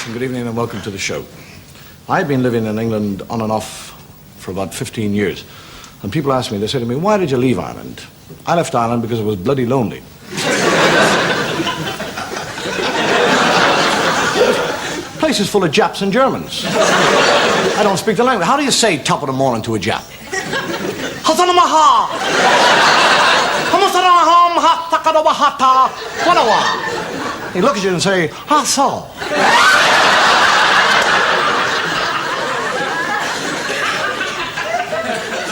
much, and good evening, and welcome to the show. I've been living in England on and off for about 15 years. And people ask me, they say to me, why did you leave Ireland? I left Ireland because it was bloody lonely. The place is full of Japs and Germans. I don't speak the language. How do you say top of the morning to a Jap? He look at you and say, ha so.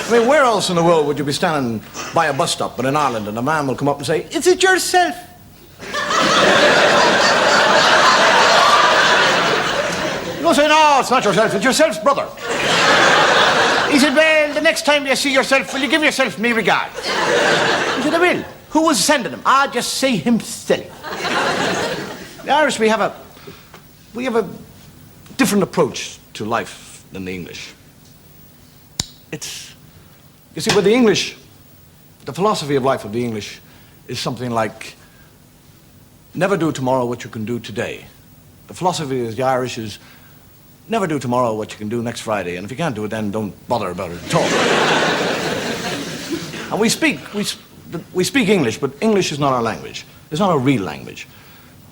I mean, where else in the world would you be standing by a bus stop but in Ireland and a man will come up and say, is it yourself? You don't say, no, it's not yourself, it's yourself's brother. He said, well, the next time you see yourself, will you give yourself me regards? He said, I will. Who was sending him? Ah, just say himself. The Irish, we have a different approach to life than the English. You see, with the English, the philosophy of life of the English is something like, never do tomorrow what you can do today. The philosophy of the Irish is, never do tomorrow what you can do next Friday, and if you can't do it then, don't bother about it at all. And we speak English, but English is not our language. It's not a real language.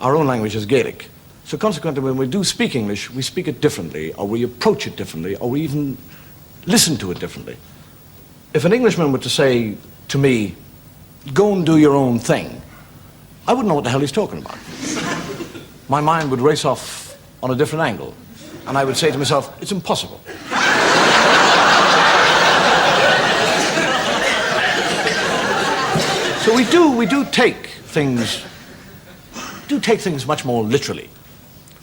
Our own language is Gaelic. So consequently, when we do speak English, we speak it differently, or we approach it differently, or we even listen to it differently. If an Englishman were to say to me, go and do your own thing, I wouldn't know what the hell he's talking about. My mind would race off on a different angle, and I would say to myself, it's impossible. So we do take things much more literally.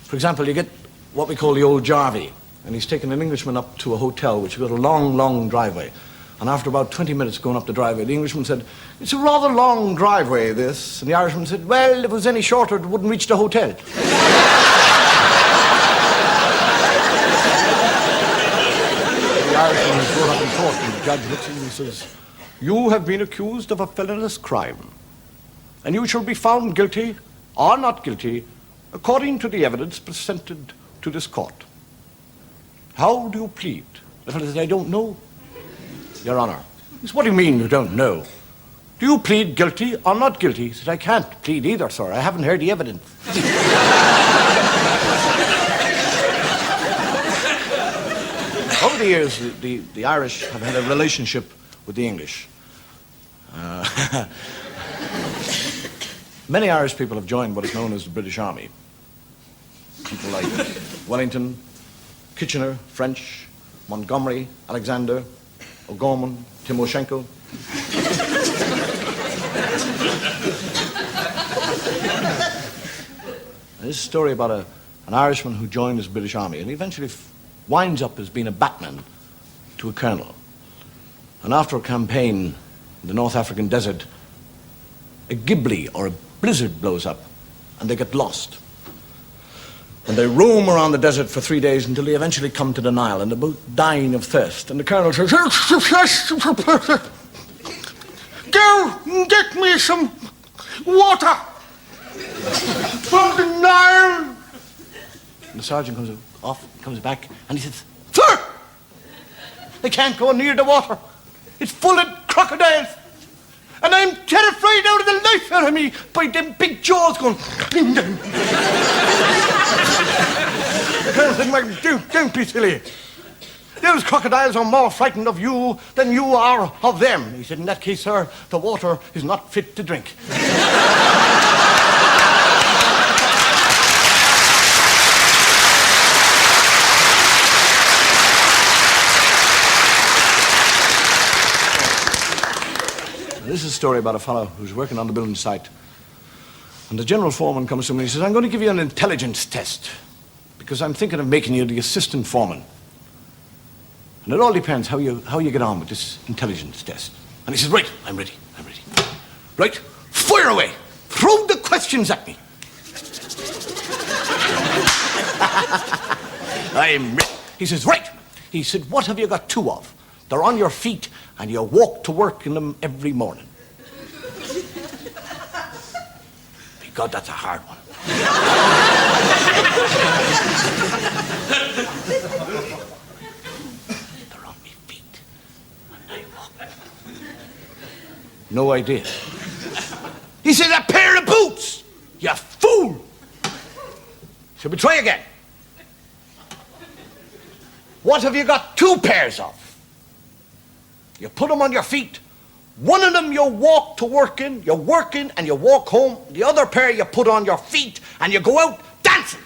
For example, you get what we call the old Jarvey, and he's taken an Englishman up to a hotel which has got a long, long driveway. And after about 20 minutes going up the driveway, the Englishman said, it's a rather long driveway, this. And the Irishman said, well, if it was any shorter, it wouldn't reach the hotel. The Irishman is brought up in court, and the judge looks at him and says, you have been accused of a felonious crime, and you shall be found guilty or not guilty according to the evidence presented to this court. How do you plead? The fellow said, I don't know, Your Honor. He said, what do you mean you don't know? Do you plead guilty or not guilty? He said, I can't plead either, sir. I haven't heard the evidence. Over the years, the Irish have had a relationship with the English. Many Irish people have joined what is known as the British Army. People like Wellington, Kitchener, French, Montgomery, Alexander, O'Gorman, Timoshenko. This is a story about an Irishman who joined his British Army, and he eventually winds up as being a batman to a colonel. And after a campaign in the North African desert, a ghibli or a blizzard blows up, and they get lost. And they roam around the desert for 3 days until they eventually come to the Nile, and they're both dying of thirst. And the colonel says, go and get me some water from the Nile. And the sergeant comes back, and he says, sir, they can't go near the water. It's full of crocodiles. And I'm terrified out of the life out of me by them big jaws going. The colonel said, well, don't be silly. Those crocodiles are more frightened of you than you are of them. He said, in that case, sir, the water is not fit to drink. This is a story about a fellow who's working on the building site. And the general foreman comes to him and he says, I'm going to give you an intelligence test because I'm thinking of making you the assistant foreman. And it all depends how you get on with this intelligence test. And he says, right, I'm ready. Right, fire away. Throw the questions at me. I'm ready. He says, right. He said, what have you got two of? They're on your feet, and you walk to work in them every morning. God, that's a hard one. They're on me feet. And I walk. No idea. He says, a pair of boots! You fool! Shall we try again? What have you got two pairs of? You put them on your feet. One of them you walk to work in, you work in and you walk home. The other pair you put on your feet and you go out dancing.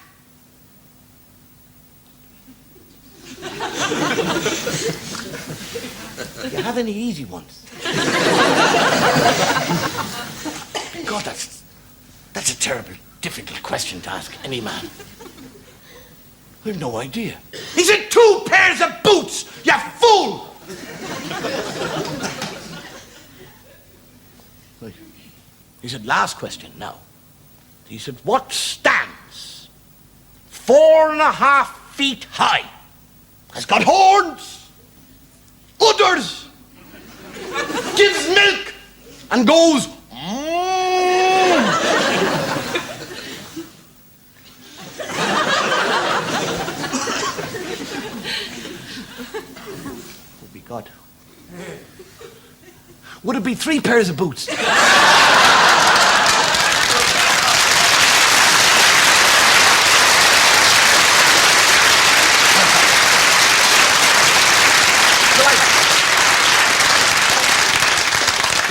Do you have any easy ones? God, that's a terrible, difficult question to ask any man. I have no idea. He said 2 pairs of boots, you fool! He said, last question now. He said, what stands 4.5 feet high, has got horns, udders, gives milk, and goes, Oh, be God. Would it be 3 pairs of boots? Did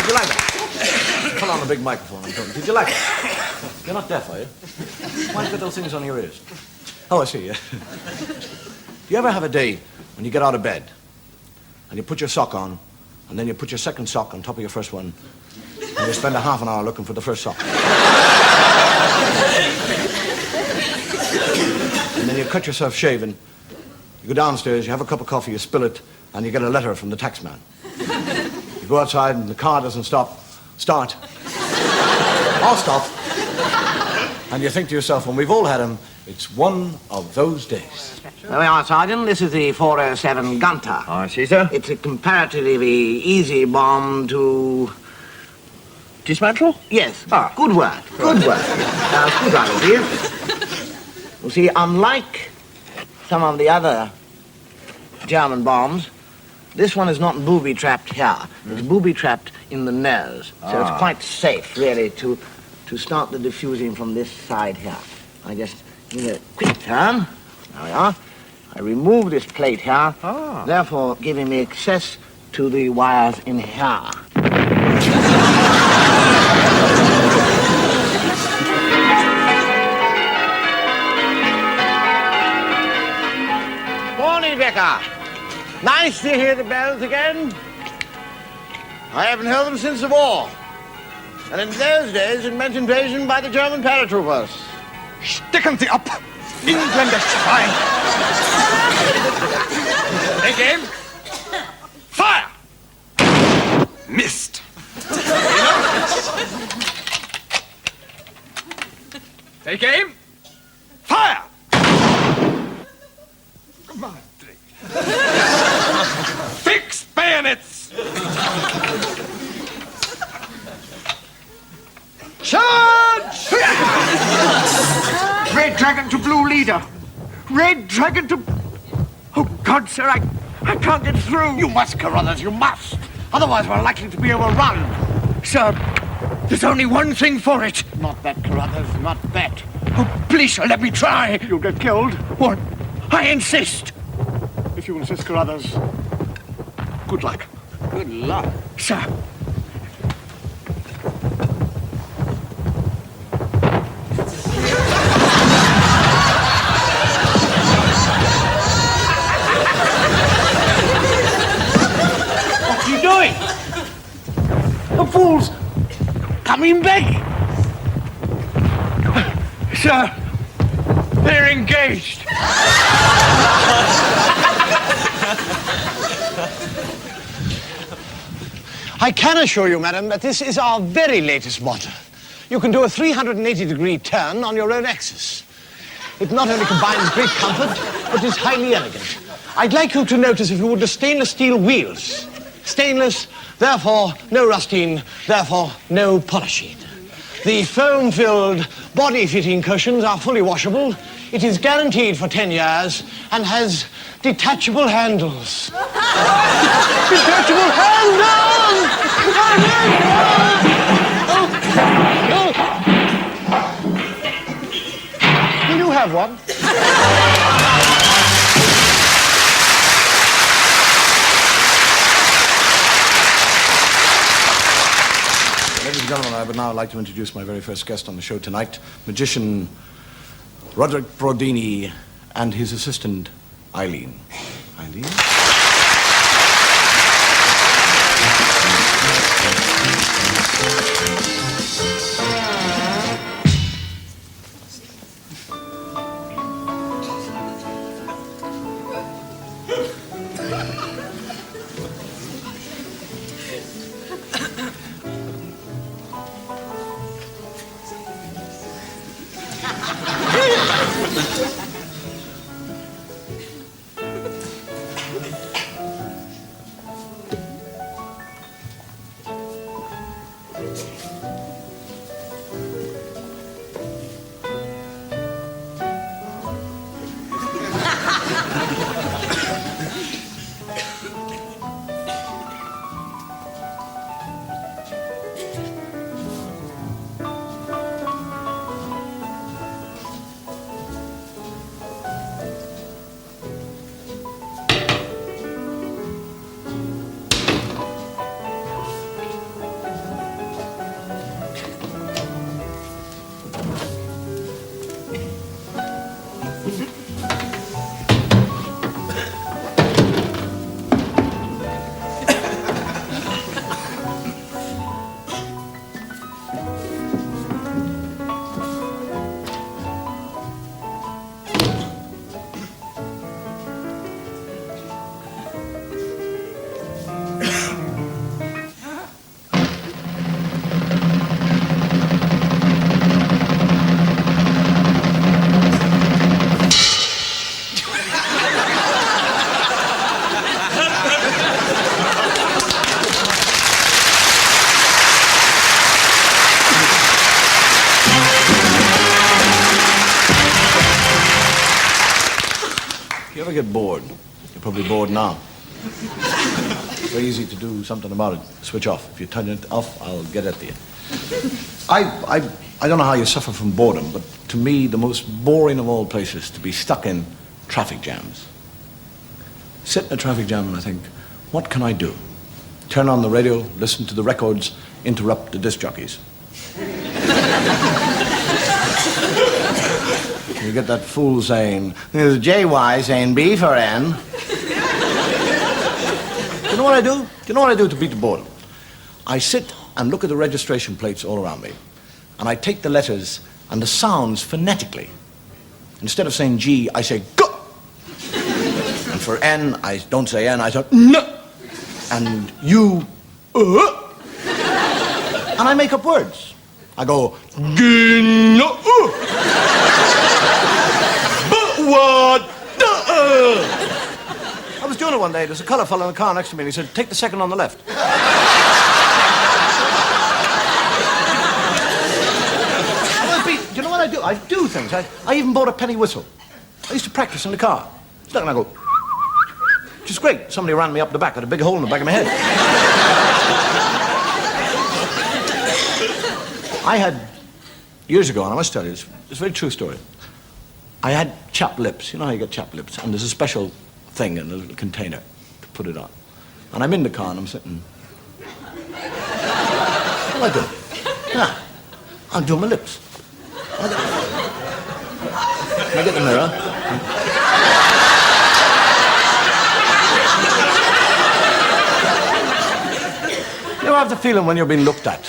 you like that? Pull on a big microphone. I'm talking. Did you like it? You're not deaf, are you? Why do you get those things on your ears? Oh, I see, yeah. Do you ever have a day when you get out of bed and you put your sock on and then you put your second sock on top of your first one and you spend a half an hour looking for the first sock? And then you cut yourself shaving, you go downstairs, you have a cup of coffee, you spill it, and you get a letter from the taxman. You go outside and the car doesn't start. I'll stop. And you think to yourself, and we've all had them, it's one of those days. There we are, Sergeant. This is the 407 Gunter. Oh, I see, sir. It's a comparatively easy bomb to... Dismantle? Yes. Ah. Good word. Good word. Good idea. You see, unlike some of the other German bombs, this one is not booby-trapped here. It's booby-trapped in the nose. So it's quite safe, really, to start the diffusing from this side here. I just give it a quick turn. There we are. I remove this plate here, therefore giving me access to the wires in here. Morning, Becker. Nice to hear the bells again. I haven't heard them since the war. And in those days, it meant invasion by the German paratroopers. Sticken Sie up! Engländer Schwein! Take aim! Fire! Missed! Take aim! Fire! Come on, fix bayonets! Charge! Red Dragon to Blue Leader. Red Dragon to... Oh, God, sir, I can't get through. You must, Carruthers, you must. Otherwise, we're likely to be overrun. Sir, there's only one thing for it. Not that, Carruthers, not that. Oh, please, sir, let me try. You'll get killed. What? I insist. If you insist, Carruthers, good luck. Good luck. Sir. What are you doing? The fool's coming back. Sir, they're engaged. I can assure you, madam, that this is our very latest model. You can do a 380-degree turn on your own axis. It not only combines great comfort, but is highly elegant. I'd like you to notice, if you would, the stainless steel wheels. Stainless, therefore no rusting, therefore no polishing. The foam-filled body-fitting cushions are fully washable. It is guaranteed for 10 years and has detachable handles. Detachable handles! Will you have one? Ladies and gentlemen, I would now like to introduce my very first guest on the show tonight, magician Roderick Brodini and his assistant, Eileen. Eileen? If you ever get bored, you're probably bored now. It's very easy to do something about it. Switch off. If you turn it off, I'll get at you. I don't know how you suffer from boredom, but to me, the most boring of all places to be stuck in traffic jams. Sit in a traffic jam and I think, what can I do? Turn on the radio, listen to the records, interrupt the disc jockeys. You get that fool saying, there's JY saying B for N. Do you know what I do? Do you know what I do to beat the boredom? I sit and look at the registration plates all around me, and I take the letters and the sounds phonetically. Instead of saying G, I say G. And for N, I don't say N, I say N. And U, and I make up words. I go, G-no. What? I was doing it one day. There's a colour fellow in the car next to me, and he said, take the second on the left. Do you know what I do? I do things. I even bought a penny whistle. I used to practice in the car. Stuck and I go, which is great. Somebody ran me up the back. I had a big hole in the back of my head. I had, years ago, and I must tell you, it's a very true story. I had chapped lips. You know how you get chapped lips? And there's a special thing in a little container to put it on. And I'm in the car and I'm sitting. What do I do? Yeah, I'm doing my lips. Can I get the mirror? You ever have the feeling when you're being looked at?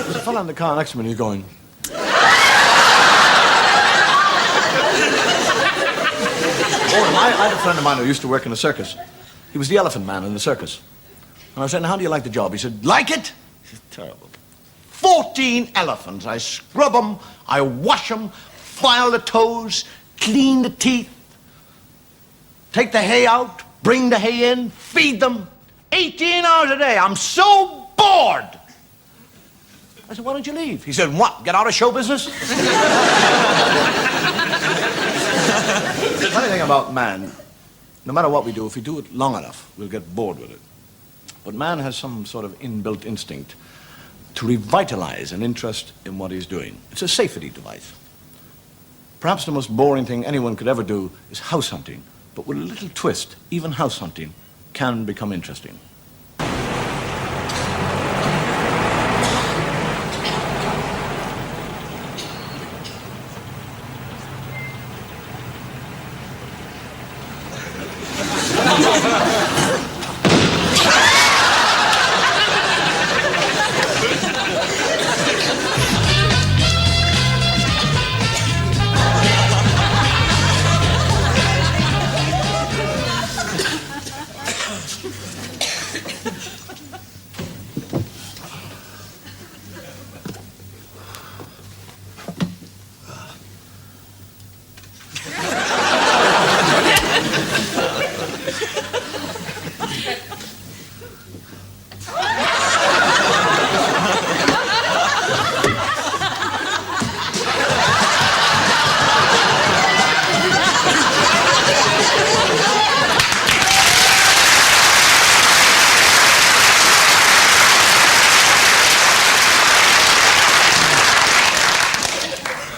There's a fellow in the car next to me and he's going. I had a friend of mine who used to work in a circus. He was the elephant man in the circus. And I was saying, how do you like the job? He said, like it? He said, terrible. 14 elephants. I scrub them, I wash them, file the toes, clean the teeth, take the hay out, bring the hay in, feed them, 18 hours a day. I'm so bored. I said, why don't you leave? He said, what, get out of show business? The funny thing about man, no matter what we do, if we do it long enough, we'll get bored with it. But man has some sort of inbuilt instinct to revitalize an interest in what he's doing. It's a safety device. Perhaps the most boring thing anyone could ever do is house hunting. But with a little twist, even house hunting can become interesting.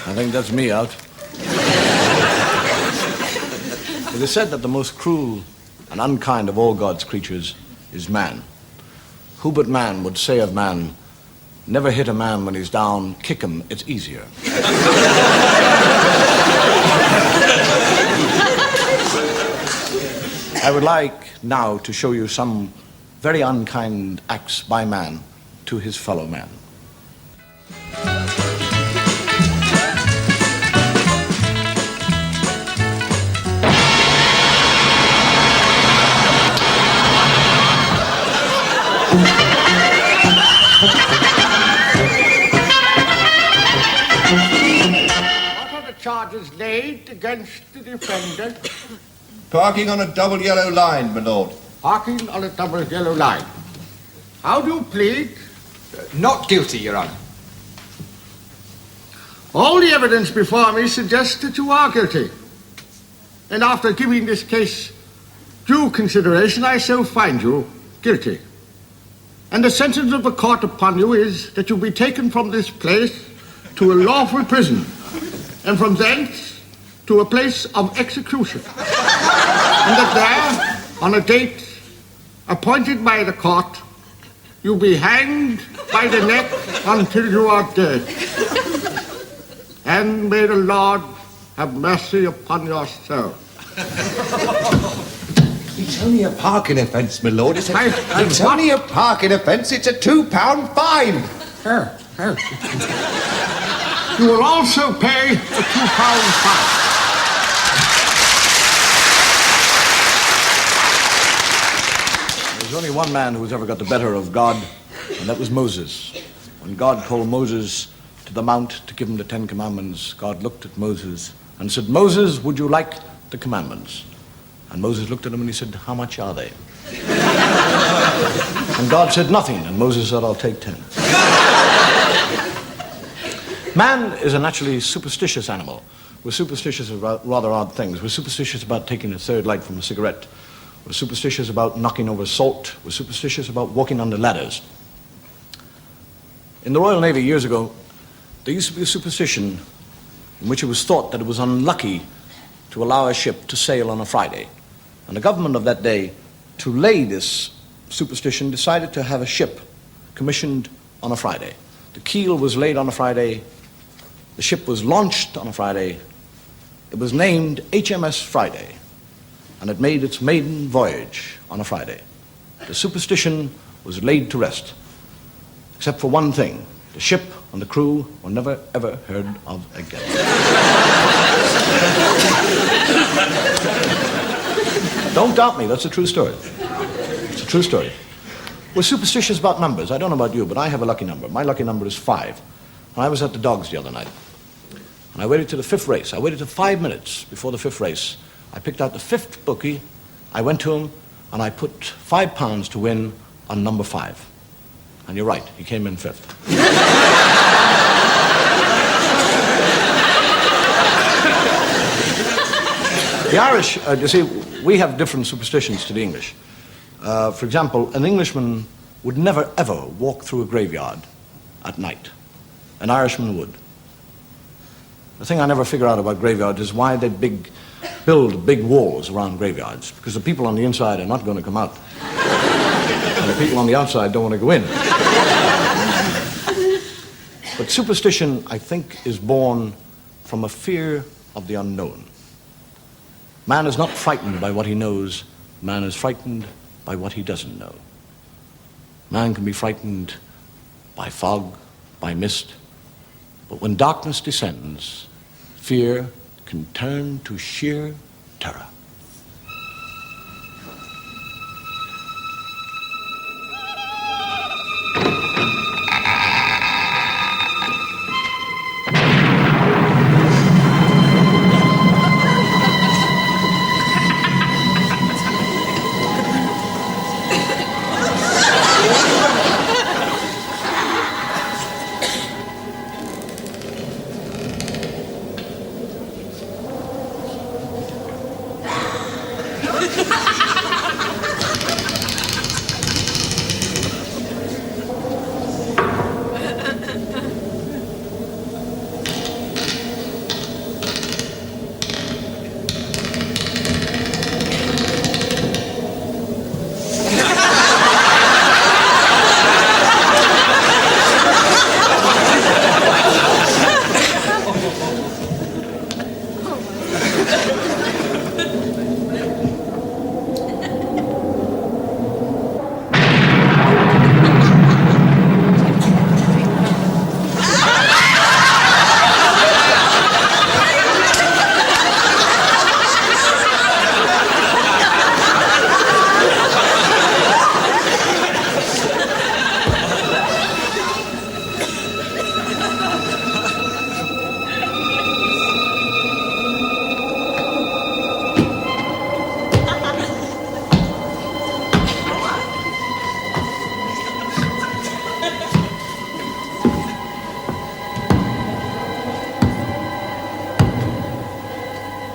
I think that's me out. It is said that the most cruel and unkind of all God's creatures is man. Who but man would say of man, never hit a man when he's down, kick him, it's easier. I would like now to show you some very unkind acts by man to his fellow man. What are the charges laid against the defendant? Parking on a double yellow line, my lord. Parking on a double yellow line. How do you plead? Not guilty, Your Honour. All the evidence before me suggests that you are guilty. And after giving this case due consideration, I shall find you guilty. And the sentence of the court upon you is that you be taken from this place to a lawful prison, and from thence to a place of execution. And that there, on a date appointed by the court, you be hanged by the neck until you are dead. And may the Lord have mercy upon your soul. It's only a parking offence, my lord. It's It's only a parking offence. It's a £2 fine. You will also pay a £2 fine. There's only one man who's ever got the better of God, and that was Moses. When God called Moses to the mount to give him the 10 Commandments, God looked at Moses and said, Moses, would you like the commandments? And Moses looked at him and he said, how much are they? And God said nothing, and Moses said, I'll take 10. Man is a naturally superstitious animal. We're superstitious about rather odd things. We're superstitious about taking a third light from a cigarette. We're superstitious about knocking over salt. We're superstitious about walking under ladders. In the Royal Navy years ago, there used to be a superstition in which it was thought that it was unlucky to allow a ship to sail on a Friday. And the government of that day, to lay this superstition, decided to have a ship commissioned on a Friday. The keel was laid on a Friday. The ship was launched on a Friday. It was named HMS Friday, and it made its maiden voyage on a Friday. The superstition was laid to rest, except for one thing. The ship and the crew were never, ever heard of again. Don't doubt me, that's a true story. It's a true story. We're superstitious about numbers. I don't know about you, but I have a lucky number. My lucky number is 5. And I was at the dogs the other night, and I waited to the 5th race. I waited to 5 minutes before the 5th race. I picked out the 5th bookie. I went to him. and I put £5 to win on number 5. And you're right, he came in 5th. The Irish, you see, we have different superstitions to the English. For example, an Englishman would never ever walk through a graveyard at night. An Irishman would. The thing I never figure out about graveyards is why they build big walls around graveyards, because the people on the inside are not going to come out. And the people on the outside don't want to go in. But superstition, I think, is born from a fear of the unknown. Man is not frightened by what he knows. Man is frightened by what he doesn't know. Man can be frightened by fog, by mist, but when darkness descends, fear can turn to sheer terror.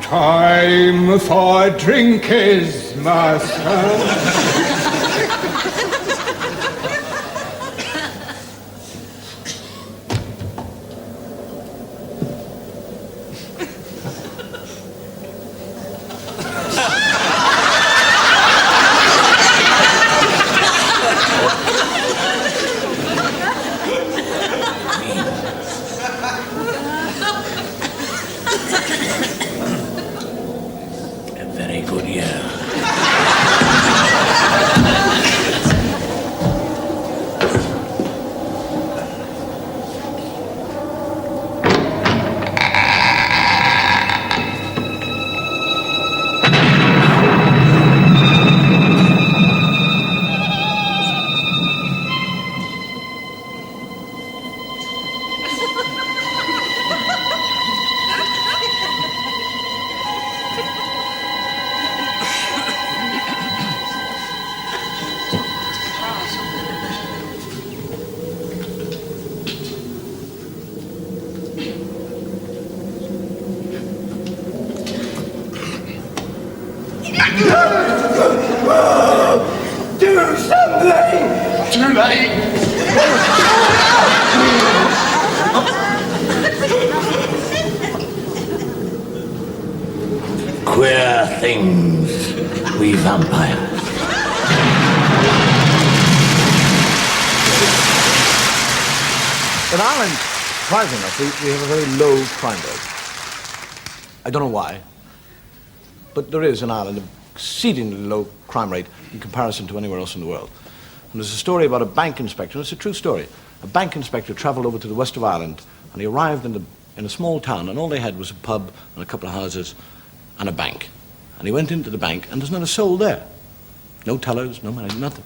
Time for drinkers, master. Very good year. Do something! Too late! Queer things, we vampires. In Ireland, surprisingly enough, we have a very low crime rate. I don't know why, but there is in Ireland an exceedingly low crime rate in comparison to anywhere else in the world. And there's a story about a bank inspector, and it's a true story. A bank inspector travelled over to the west of Ireland, and he arrived in a small town, and all they had was a pub and a couple of houses and a bank. And he went into the bank, and there's not a soul there. No tellers, no money, nothing.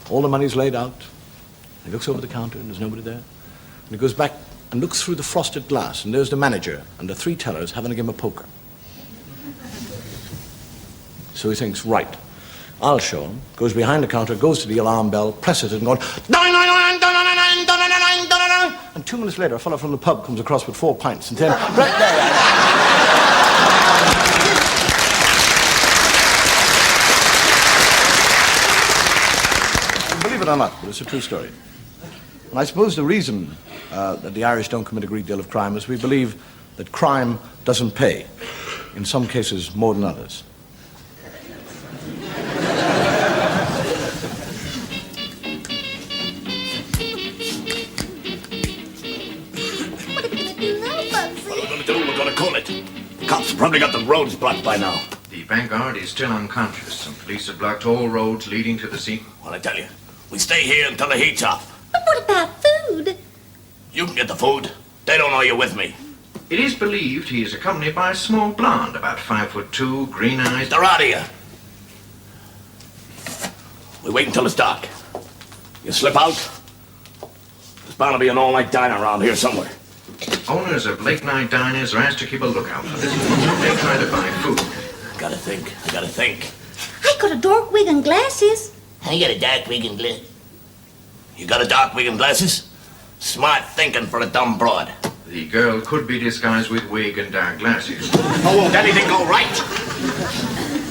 All the money's laid out. He looks over the counter, and there's nobody there. And he goes back and looks through the frosted glass, and there's the manager and the 3 tellers having a game of poker. So he thinks, right, I'll show him. Goes behind the counter, goes to the alarm bell, presses it and going, dong, dong, dong, dong, dong, dong, dong, dong, dong, dong. And 2 minutes later, a fellow from the pub comes across with 4 pints and 10. Right there. Believe it or not, but it's a true story. And I suppose the reason that the Irish don't commit a great deal of crime is we believe that crime doesn't pay, in some cases more than others. We're gonna call it. The cops probably got the roads blocked by now. The bank guard is still unconscious, and police have blocked all roads leading to the scene. Well, I tell you, we stay here until the heat's off. But what about food? You can get the food. They don't know you're with me. It is believed he is accompanied by a small blonde, about 5'2", green eyes. They're out of here. We wait until it's dark. You slip out. There's bound to be an all-night diner around here somewhere. Owners of late-night diners are asked to keep a lookout for this when they try to buy food. I gotta think. I got a dark wig and glasses. I got a dark wig and glasses. You got a dark wig and glasses? Smart thinking for a dumb broad. The girl could be disguised with wig and dark glasses. Oh, won't anything go right?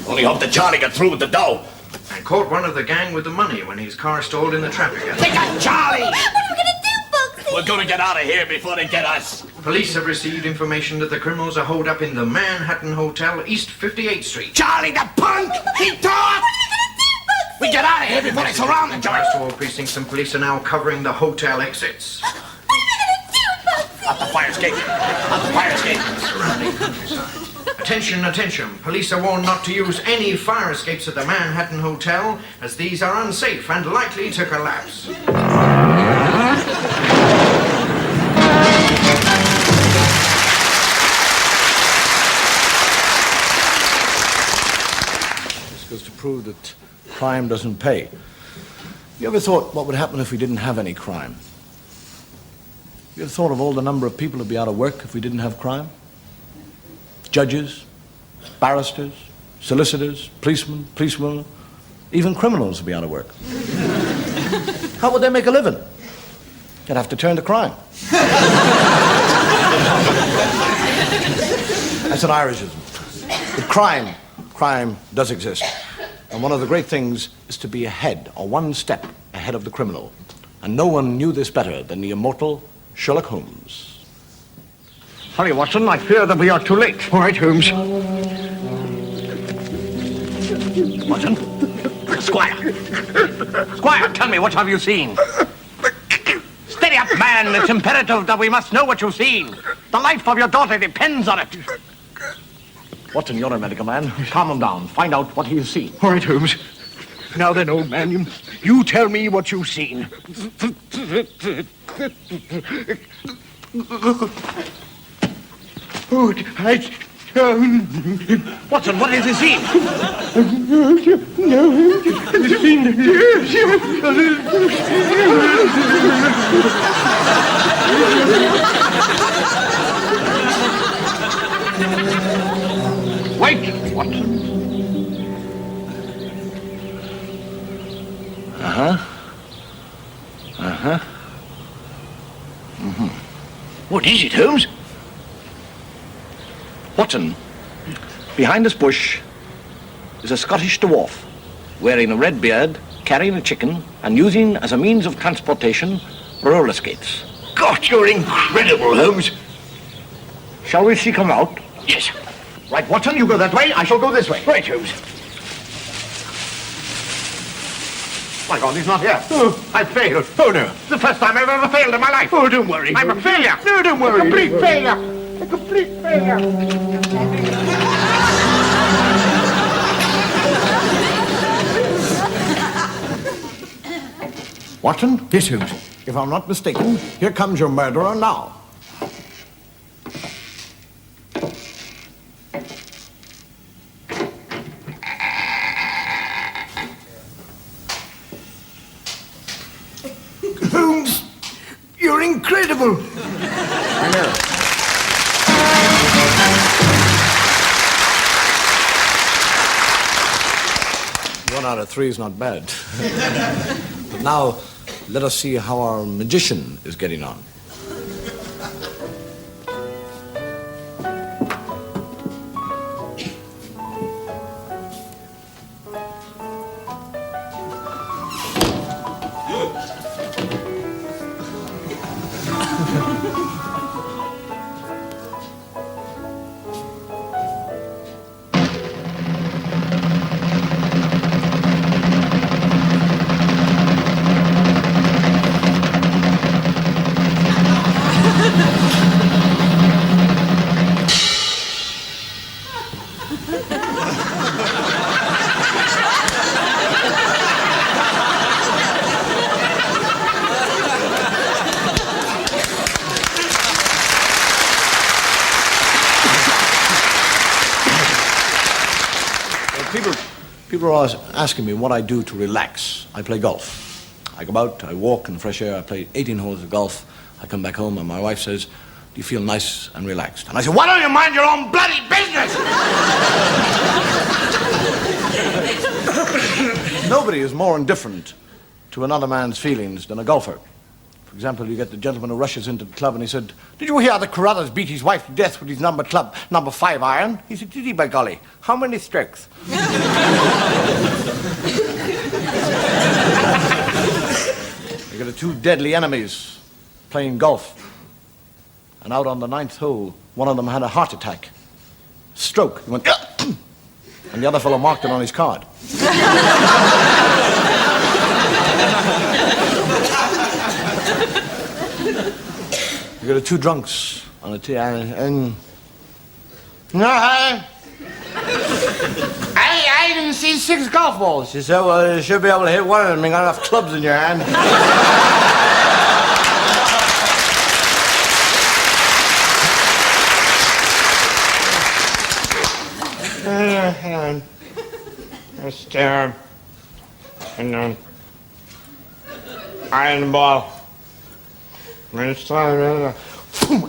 Only hope that Charlie got through with the dough. And caught one of the gang with the money when his car stalled in the traffic. They got Charlie! What are we gonna do, Bugsy? We're gonna get out of here before they get us. Police have received information that the criminals are holed up in the Manhattan Hotel, East 58th Street. Charlie, the punk! He talked! We get out of here before they surround the joint. Rest of all precincts and police are now covering the hotel exits. What are we gonna do, Bugsy? Out the fire escape! Out the fire escape! Surrounding countryside. Attention, attention. Police are warned not to use any fire escapes at the Manhattan Hotel, as these are unsafe and likely to collapse. This goes to prove that crime doesn't pay. You ever thought what would happen if we didn't have any crime? You ever thought of all the number of people who'd be out of work if we didn't have crime? Judges, barristers, solicitors, policemen, policewomen, even criminals would be out of work. How would they make a living? They'd have to turn to crime. That's an Irishism. But crime does exist. And one of the great things is to be ahead, or one step ahead of the criminal. And no one knew this better than the immortal Sherlock Holmes. Hurry, Watson, I fear that we are too late. All right, Holmes. Watson? Squire, tell me, what have you seen? Steady up, man. It's imperative that we must know what you've seen. The life of your daughter depends on it. Watson, you're a medical man. Calm him down. Find out what he has seen. All right, Holmes. Now then, old man, you tell me what you've seen. Oh, Watson, what has he seen? Wait, Watson. What is it, Holmes? Watson, behind this bush is a Scottish dwarf wearing a red beard, carrying a chicken, and using as a means of transportation roller skates. God, you're incredible, Holmes. Shall we seek him out? Yes. Right, Watson, you go that way. I shall go this way. Right, Holmes. My God, he's not here. Oh, I failed. Oh, no. It's the first time I've ever failed in my life. Oh, don't worry. I'm a failure. No, don't worry. A complete failure. A complete failure. Watson? Yes, Holmes. If I'm not mistaken, here comes your murderer now. Holmes, you're incredible. I know. What out of 3 is not bad. But now, let us see how our magician is getting on. People are always asking me what I do to relax. I play golf. I go out, I walk in the fresh air, I play 18 holes of golf. I come back home and my wife says, "Do you feel nice and relaxed?" And I say, "Why don't you mind your own bloody business?" Nobody is more indifferent to another man's feelings than a golfer. For example, you get the gentleman who rushes into the club and he said, "Did you hear that Carruthers beat his wife to death with his number 5 iron?" He said, "Did he, by golly? How many strokes?" You get the 2 deadly enemies playing golf. And out on the 9th hole, one of them had a heart attack. Stroke. He went, and the other fellow marked it on his card. You got the 2 drunks on a tee, and no, I didn't see 6 golf balls. She said, "Well, you should be able to hit one of them. You got enough clubs in your hand." Hang on. Just and iron ball. And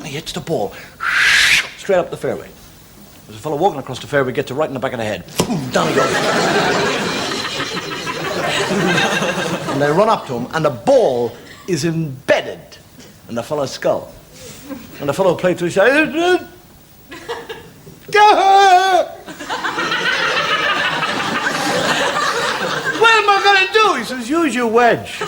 he hits the ball straight up the fairway. There's a fellow walking across the fairway, gets it right in the back of the head. Down he goes. And they run up to him, and the ball is embedded in the fellow's skull. And the fellow played to his side. What am I going to do? He says, "Use your wedge."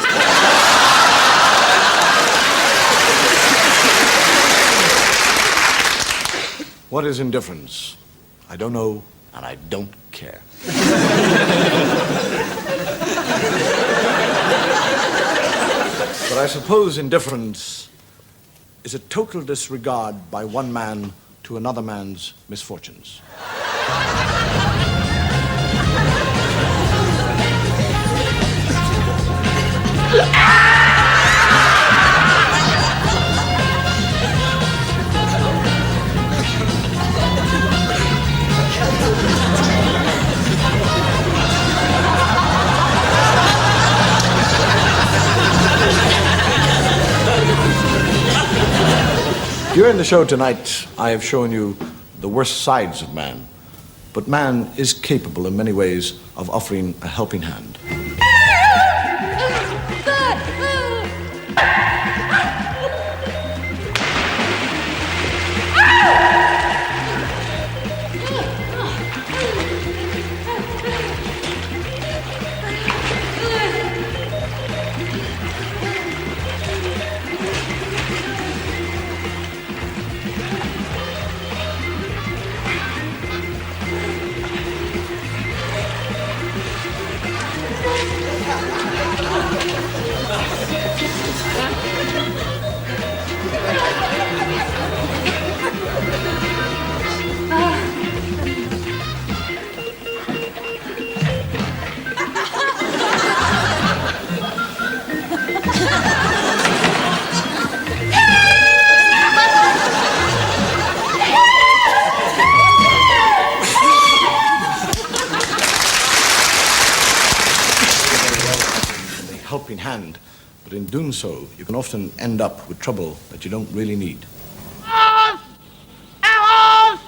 What is indifference? I don't know, and I don't care. But I suppose indifference is a total disregard by one man to another man's misfortunes. During the show tonight, I have shown you the worst sides of man. But man is capable in many ways of offering a helping hand. Helping hand, but in doing so, you can often end up with trouble that you don't really need. Horse! A horse!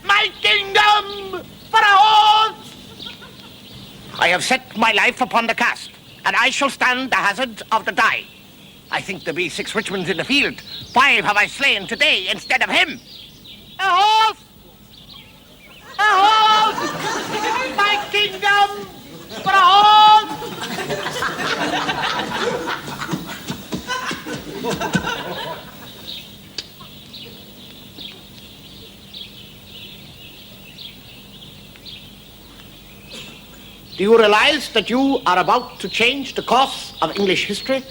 My kingdom for a horse! I have set my life upon the cast, and I shall stand the hazard of the die. I think there be 6 Richmonds in the field. 5 have I slain today instead of him. A horse! A horse! My kingdom for a horse! Do you realize that you are about to change the course of English history?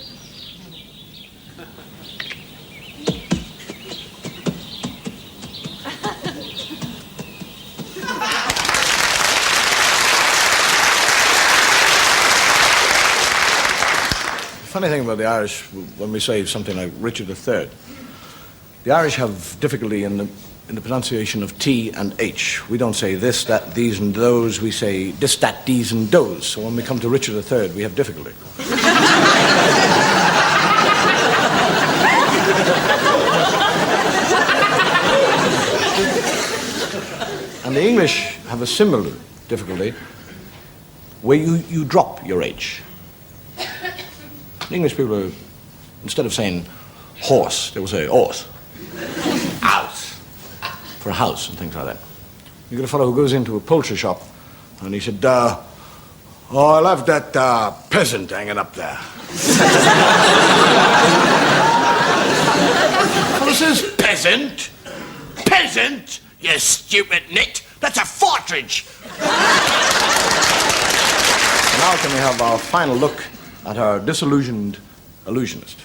The funny thing about the Irish, when we say something like Richard III, the Irish have difficulty in the pronunciation of T and H. We don't say this, that, these, and those. We say this, that, these, and those. So when we come to Richard III, we have difficulty. And the English have a similar difficulty where you drop your H. The English people, instead of saying horse, they will say horse. House. For a house and things like that. You get a fellow who goes into a poultry shop and he said, oh, I love that peasant hanging up there. Fellow says, peasant? Peasant? You stupid nit. That's a partridge. Now can we have our final look at our disillusioned illusionist.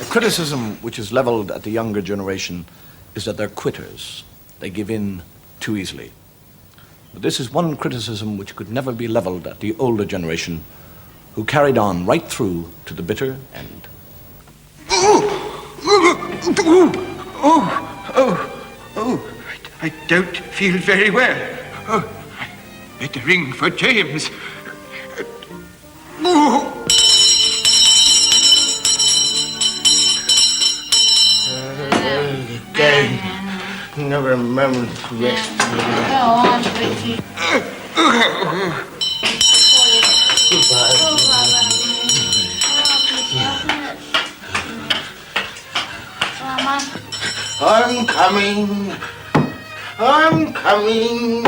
Criticism which is leveled at the younger generation is that they're quitters. They give in too easily. But this is one criticism which could never be leveled at the older generation, who carried on right through to the bitter end. I don't feel very well. Oh, I better ring for James. Never remember yesterday. Go on, Ricky. I'm coming. I'm coming.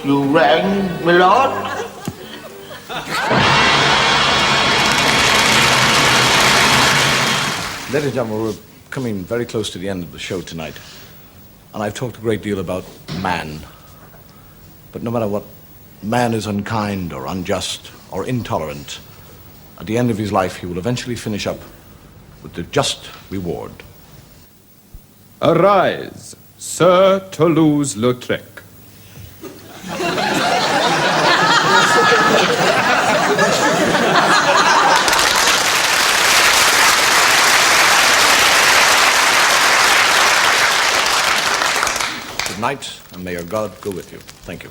You rang, my lord? Ladies and gentlemen, we're coming very close to the end of the show tonight. And I've talked a great deal about man. But no matter what, man is unkind or unjust or intolerant. At the end of his life, he will eventually finish up with the just reward. Arise, Sir Toulouse-Lautrec. Good night, and may your God go with you. Thank you.